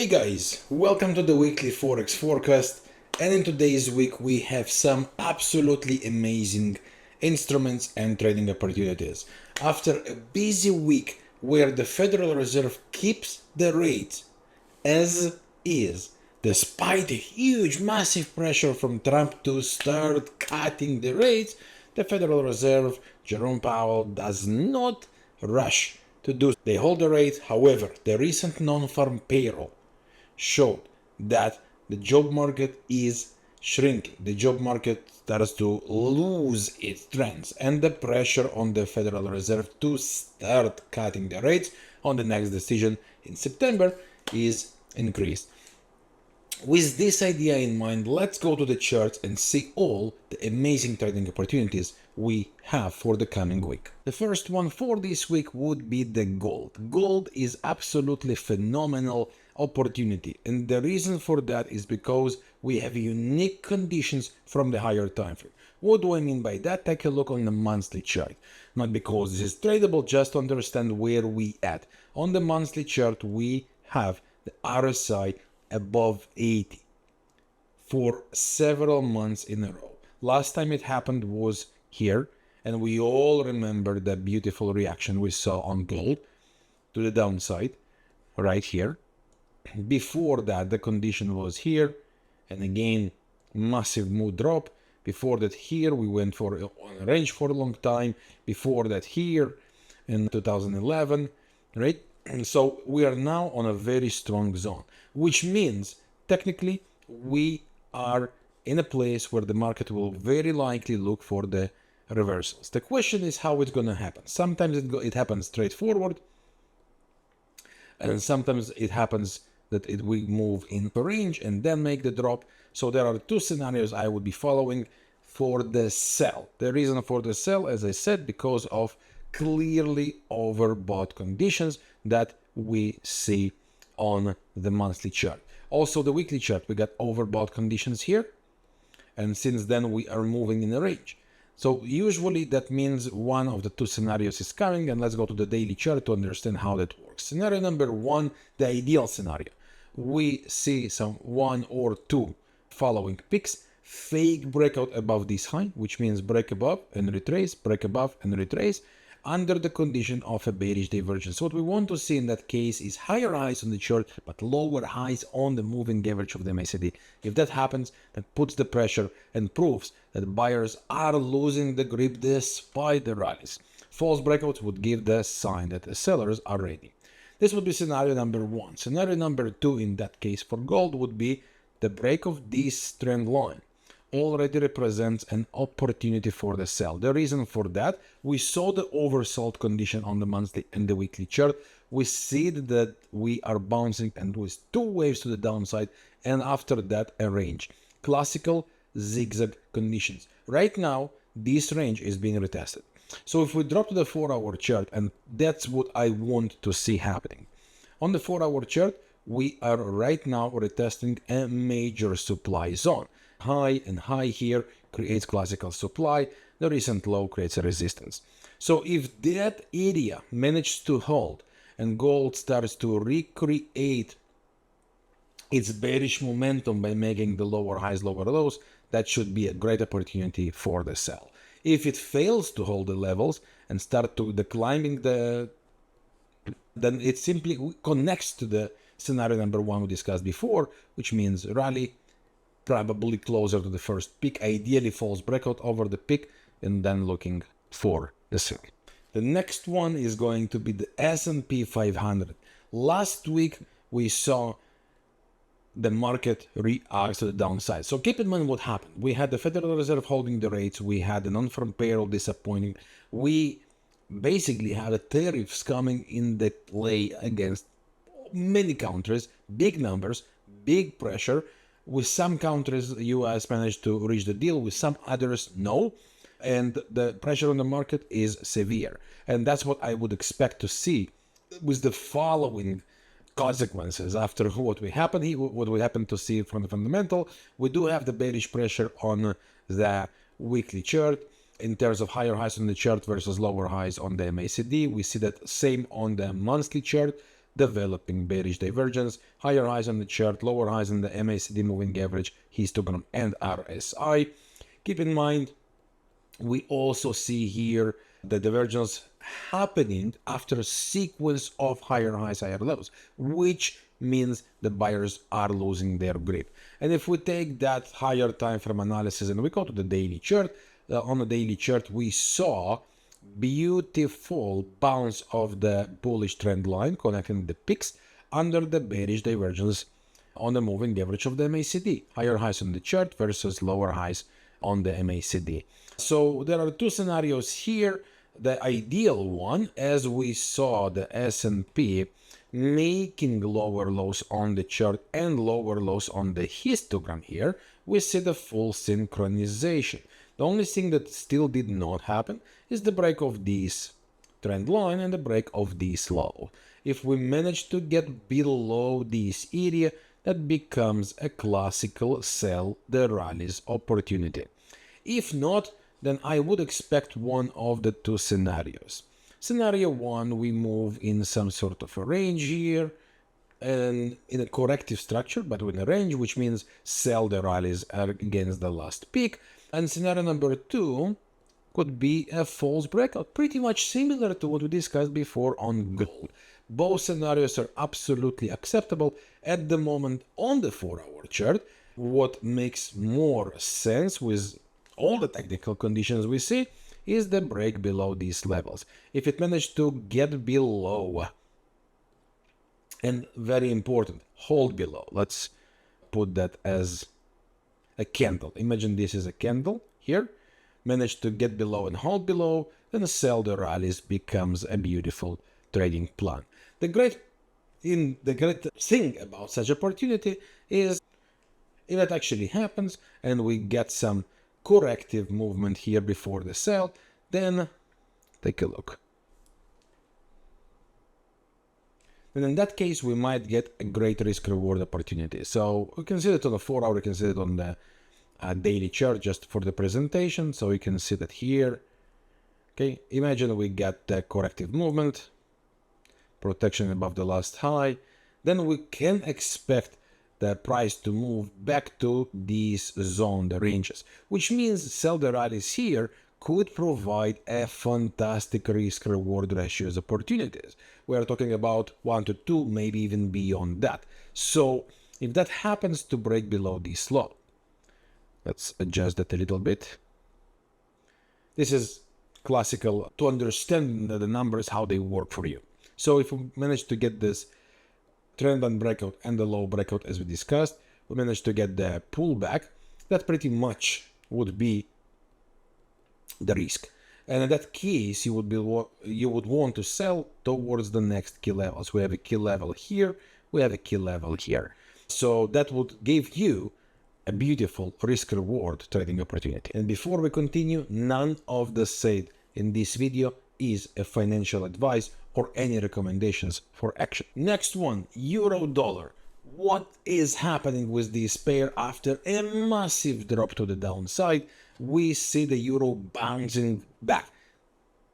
Hey guys, welcome to the weekly forex forecast, and in today's week we have some absolutely amazing instruments and trading opportunities. After a busy week where the Federal Reserve keeps the rate as is, despite the huge massive pressure from Trump to start cutting the rates, the Federal Reserve, Jerome Powell, does not rush to do. They hold the rate. However, the recent non-farm payroll showed that the job market is shrinking. The job market starts to lose its trends, and the pressure on the Federal Reserve to start cutting the rates on the next decision in September is increased. With this idea in mind, let's go to the charts and see all the amazing trading opportunities we have for the coming week. The first one for this week would be the gold. Gold is absolutely phenomenal opportunity, and the reason for that is because we have unique conditions from the higher time frame. What do I mean by that? Take a look on the monthly chart. Not because this is tradable, just to understand where we at. On the monthly chart, we have the RSI above 80 for several months in a row. Last time it happened was here, and we all remember the beautiful reaction we saw on gold to the downside right here. Before that, the condition was here, and again massive mood drop. Before that, here we went for a range for a long time. Before that, here in 2011, right? And so we are now on a very strong zone, which means technically we are in a place where the market will very likely look for the reversals. The question is how it's going to happen. Sometimes it happens straightforward, and sometimes it happens that we move in a range and then make the drop. So there are two scenarios I would be following for the sell. The reason for the sell, as I said, because of clearly overbought conditions that we see on the monthly chart. Also the weekly chart, we got overbought conditions here, and since then we are moving in a range. So usually that means one of the two scenarios is coming, and let's go to the daily chart to understand how that works. Scenario number one, the ideal scenario. We see some one or two following picks, fake breakout above this high, which means break above and retrace, break above and retrace, under the condition of a bearish divergence. What we want to see in that case is higher highs on the chart, but lower highs on the moving average of the MACD. If that happens, that puts the pressure and proves that buyers are losing the grip despite the rallies. False breakouts would give the sign that the sellers are ready. This would be scenario number one. Scenario number two in that case for gold would be the break of this trend line already represents an opportunity for the sell. The reason for that, we saw the oversold condition on the monthly and the weekly chart. We see that we are bouncing and with two waves to the downside, and after that a range. Classical zigzag conditions. Right now, this range is being retested. So if we drop to the 4-hour chart, and that's what I want to see happening. On the 4-hour chart, we are right now retesting a major supply zone. High and high here creates classical supply. The recent low creates a resistance. So if that area manages to hold and gold starts to recreate its bearish momentum by making the lower highs, lower lows, that should be a great opportunity for the sell. If it fails to hold the levels and start to declining then it simply connects to the scenario number one we discussed before, which means rally, probably closer to the first peak, ideally false breakout over the peak, and then looking for the sell. The next one is going to be the S&P 500. Last week we saw the market react to the downside. So keep in mind what happened. We had the Federal Reserve holding the rates, we had the non-farm payroll disappointing, we basically had the tariffs coming in the play against many countries, big numbers, big pressure. With some countries, the US managed to reach the deal, with some others, no. And the pressure on the market is severe. And that's what I would expect to see with the following consequences after what we happen to see from the fundamental. We do have the bearish pressure on the weekly chart in terms of higher highs on the chart versus lower highs on the MACD. We see that same on the monthly chart. developing bearish divergence, higher highs on the chart, lower highs in the MACD moving average, histogram, and RSI. Keep in mind, we also see here the divergence happening after a sequence of higher highs, higher lows, which means the buyers are losing their grip. And if we take that higher time frame analysis and we go to the daily chart, on the daily chart we saw beautiful bounce of the bullish trend line connecting the peaks under the bearish divergence on the moving average of the MACD. Higher highs on the chart versus lower highs on the MACD. So there are two scenarios here. The ideal one, as we saw the S&P making lower lows on the chart and lower lows on the histogram here, we see the full synchronization. The only thing that still did not happen is the break of this trend line and the break of this low. If we manage to get below this area, that becomes a classical sell the rallies opportunity. If not, then I would expect one of the two scenarios. Scenario one, we move in some sort of a range here and in a corrective structure, but with a range, which means sell the rallies against the last peak. And scenario number two could be a false breakout, pretty much similar to what we discussed before on gold. Both scenarios are absolutely acceptable at the moment on the 4-hour chart. What makes more sense with all the technical conditions we see is the break below these levels. If it managed to get below, and very important, hold below. Let's put that as a candle. Imagine this is a candle here. Manage to get below and hold below, then sell the rallies becomes a beautiful trading plan. The great thing about such opportunity is if it actually happens and we get some corrective movement here before the sell, then take a look. And in that case, we might get a great risk reward opportunity. So we can see it on the 4-hour, we can see it on the daily chart just for the presentation. So we can see that here. Okay, imagine we get the corrective movement, protection above the last high, then we can expect the price to move back to this zone, the ranges, which means sell the rallies here could provide a fantastic risk reward ratios opportunities. We are talking about 1 to 2, maybe even beyond that. So if that happens to break below this low, let's adjust that a little bit. This is classical to understand the numbers, how they work for you. So if we manage to get this trend line breakout and the low breakout as we discussed, we managed to get the pullback, that pretty much would be the risk. And in that case, you would want to sell towards the next key levels. We have a key level here, we have a key level here. So that would give you a beautiful risk reward trading opportunity. And before we continue, none of the said in this video is a financial advice or any recommendations for action. Next one, euro dollar. What is happening with this pair after a massive drop to the downside? We see the euro bouncing back.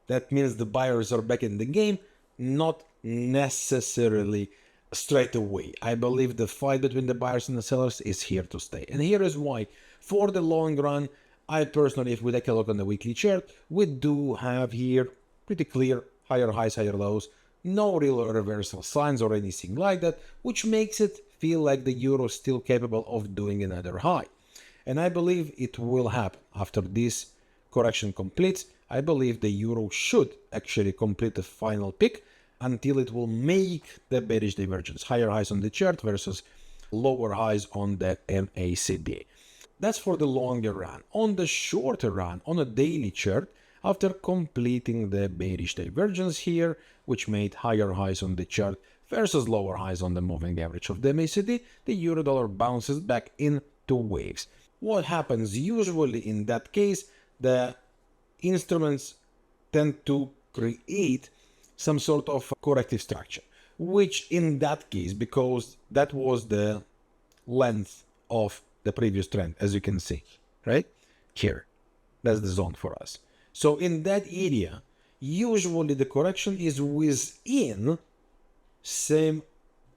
That means the buyers are back in the game, not necessarily straight away. I believe the fight between the buyers and the sellers is here to stay. And here is why. For the long run, I personally, if we take a look on the weekly chart, we do have here pretty clear higher highs, higher lows, no real reversal signs or anything like that, which makes it feel like the euro is still capable of doing another high. And I believe it will happen after this correction completes. I believe the euro should actually complete the final peak until it will make the bearish divergence, higher highs on the chart versus lower highs on the MACD. That's for the longer run. On the shorter run, on a daily chart, after completing the bearish divergence here, which made higher highs on the chart versus lower highs on the moving average of the MACD, the euro dollar bounces back into waves. What happens usually in that case, the instruments tend to create some sort of corrective structure, which in that case, because that was the length of the previous trend, as you can see, right here, that's the zone for us. So in that area, usually the correction is within same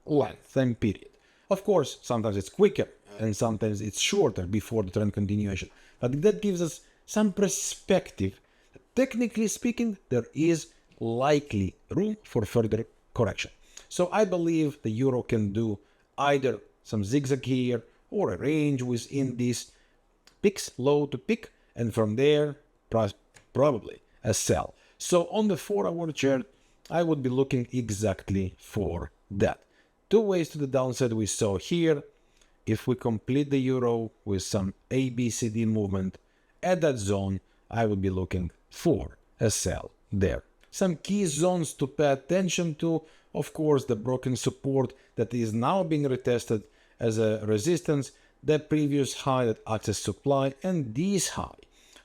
length, same period. Of course, sometimes it's quicker and sometimes it's shorter before the trend continuation. But that gives us some perspective. Technically speaking, there is likely room for further correction. So I believe the euro can do either some zigzag here or a range within these peaks, low to peak, and from there probably a sell. So on the 4-hour chart, I would be looking exactly for that. Two ways to the downside we saw here. If we complete the euro with some ABCD movement at that zone, I would be looking for a sell there. Some key zones to pay attention to, of course, the broken support that is now being retested as a resistance, the previous high that acts as supply, and this high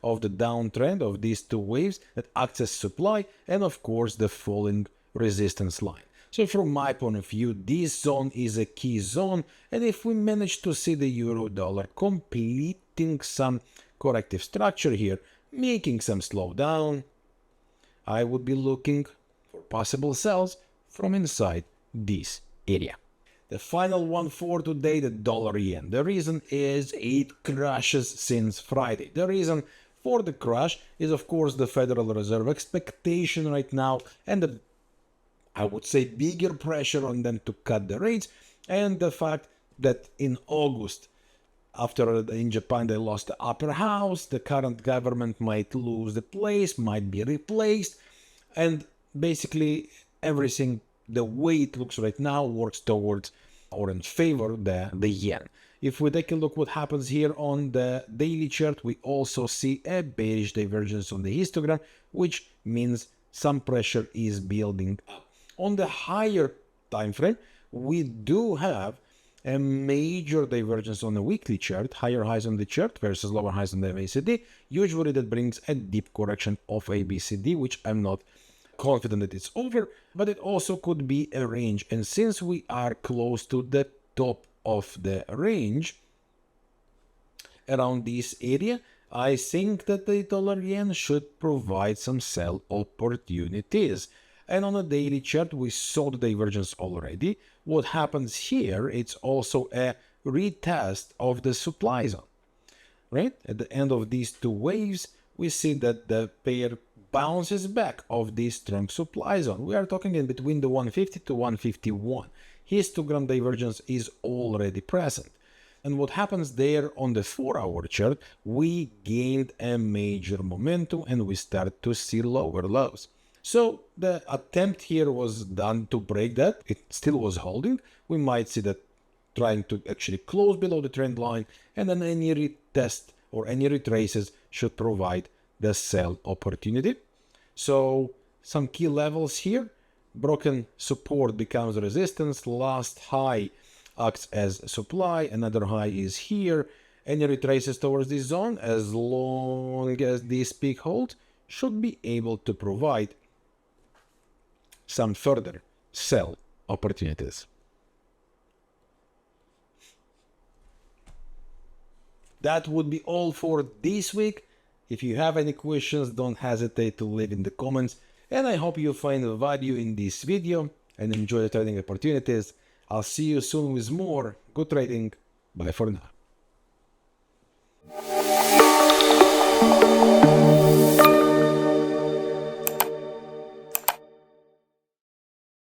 of the downtrend of these two waves that acts as supply, and of course the falling resistance line. So from my point of view, this zone is a key zone, and if we manage to see the euro dollar completing some corrective structure here, making some slowdown, I would be looking for possible sells from inside this area. The final one for today, the dollar yen. The reason is it crashes since Friday. The reason for the crash is, of course, the Federal Reserve expectation right now and the, I would say, bigger pressure on them to cut the rates, and the fact that in August, after in Japan they lost the upper house, the current government might lose the place, might be replaced, and basically everything, the way it looks right now, works towards or in favor the yen. If we take a look what happens here on the daily chart, we also see a bearish divergence on the histogram, which means some pressure is building up. On the higher time frame, we do have a major divergence on the weekly chart, higher highs on the chart versus lower highs on the ABCD. Usually that brings a deep correction of ABCD, which I'm not confident that it's over, but it also could be a range. And since we are close to the top of the range around this area, I think that the dollar yen should provide some sell opportunities. And on the daily chart, we saw the divergence already. What happens here, it's also a retest of the supply zone, right? At the end of these two waves, we see that the pair bounces back of this strong supply zone. We are talking in between the 150 to 151. Histogram divergence is already present. And what happens there on the 4-hour chart, we gained a major momentum and we start to see lower lows. So the attempt here was done to break that. It still was holding. We might see that trying to actually close below the trend line, and then any retest or any retraces should provide the sell opportunity. So some key levels here. Broken support becomes resistance. Last high acts as supply. Another high is here. Any retraces towards this zone, as long as this peak holds, should be able to provide some further sell opportunities. That would be all for this week. If you have any questions, don't hesitate to leave in the comments. And I hope you find value in this video and enjoy the trading opportunities. I'll see you soon with more good trading. Bye for now.